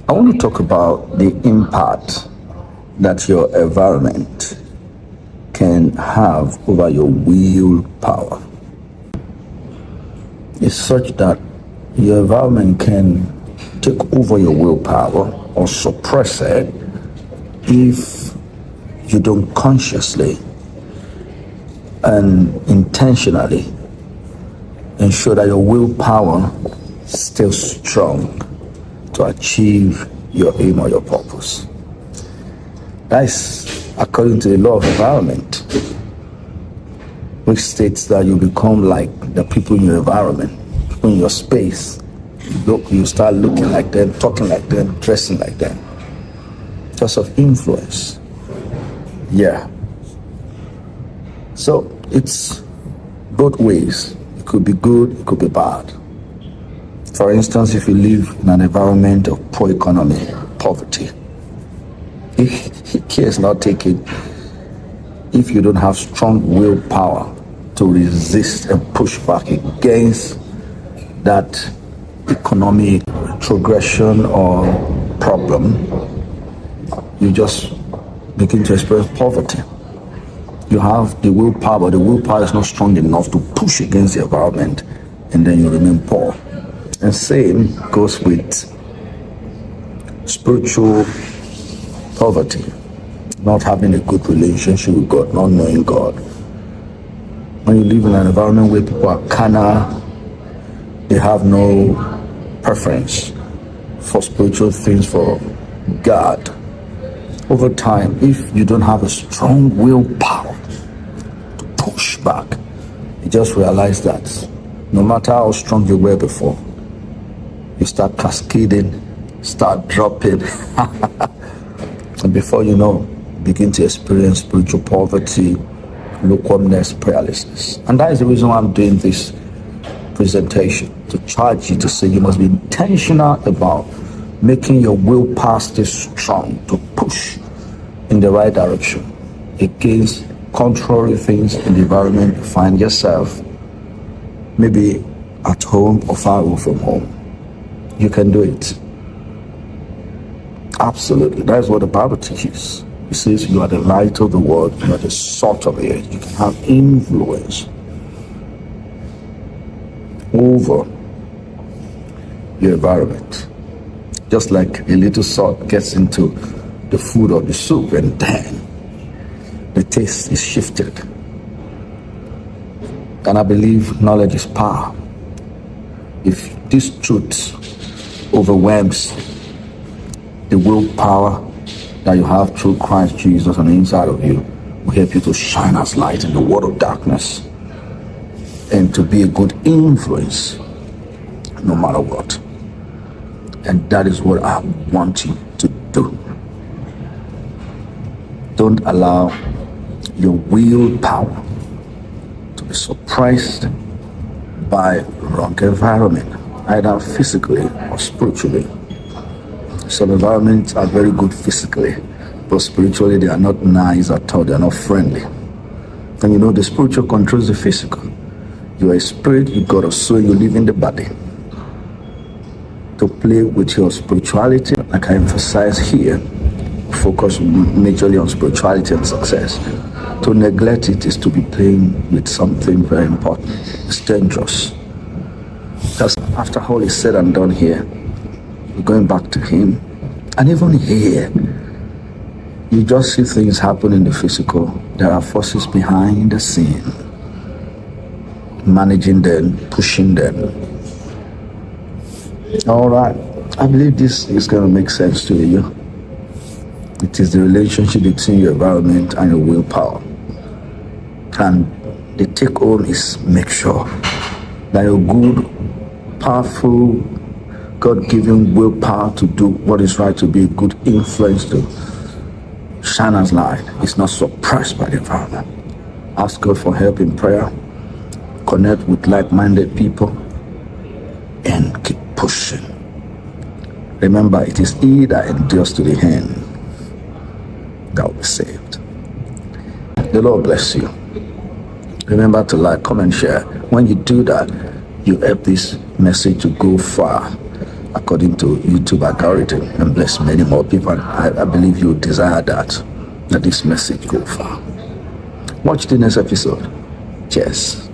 I want to talk about the impact that your environment can have over your willpower. It's such that your environment can take over your willpower or suppress it if you don't consciously and intentionally ensure that your willpower stays strong to achieve your aim or your purpose. That's according to the law of environment, which states that you become like the people in your environment, people in your space. You start looking like them, talking like them, dressing like them. Because of influence. Yeah. So it's both ways. It could be good, it could be bad. For instance, if you live in an environment of poor economy, poverty, care is not taken if you don't have strong willpower to resist and push back against that economic progression or problem. You just begin to experience poverty. You have the willpower, but the willpower is not strong enough to push against the environment, and then you remain poor. And same goes with spiritual poverty, not having a good relationship with God, not knowing God. When you live in an environment where people are carnal, they have no preference for spiritual things, for God. Over time, if you don't have a strong willpower to push back, you just realize that no matter how strong you were before, you start cascading, start dropping, and before you know, begin to experience spiritual poverty, lukewarmness, prayerlessness. And that is the reason why I'm doing this presentation, to charge you to say you must be intentional about making your willpower stay strong to push in the right direction against contrary things in the environment you find yourself, maybe at home or far away from home. You can do it. Absolutely. That is what the Bible teaches. It says you are the light of the world, you are the salt of the earth. You can have influence over your environment. Just like a little salt gets into the food or the soup, and then the taste is shifted. And I believe knowledge is power. If this truth overwhelms the willpower that you have through Christ Jesus on the inside of you, will help you to shine as light in the world of darkness and to be a good influence no matter what. And that is what I want you to do. Don't allow your willpower to be suppressed by wrong environment, either physically or spiritually. Some environments are very good physically, but spiritually they are not nice at all, they are not friendly. And you know, the spiritual controls the physical. You are a spirit, you got a soul, you live in the body. To play with your spirituality, like I emphasize here, focus majorly on spirituality and success. To neglect it is to be playing with something very important. It's dangerous. Because after all is said and done here, we're going back to Him. And even here, you just see things happen in the physical. There are forces behind the scene, managing them, pushing them. All right, I believe this is going to make sense to you. It is the relationship between your environment and your willpower. And the take home is make sure that your good, powerful, God-given willpower to do what is right, to be a good influence, to shine as light, is not suppressed by the environment. Ask God for help in prayer. Connect with like-minded people and keep pushing. Remember, it is He that endures to the end that will be saved. The Lord bless you. Remember to like, comment, share. When you do that, you help this message to go far according to YouTube algorithm and bless many more people. And I believe you desire that this message go far. Watch the next episode. Cheers.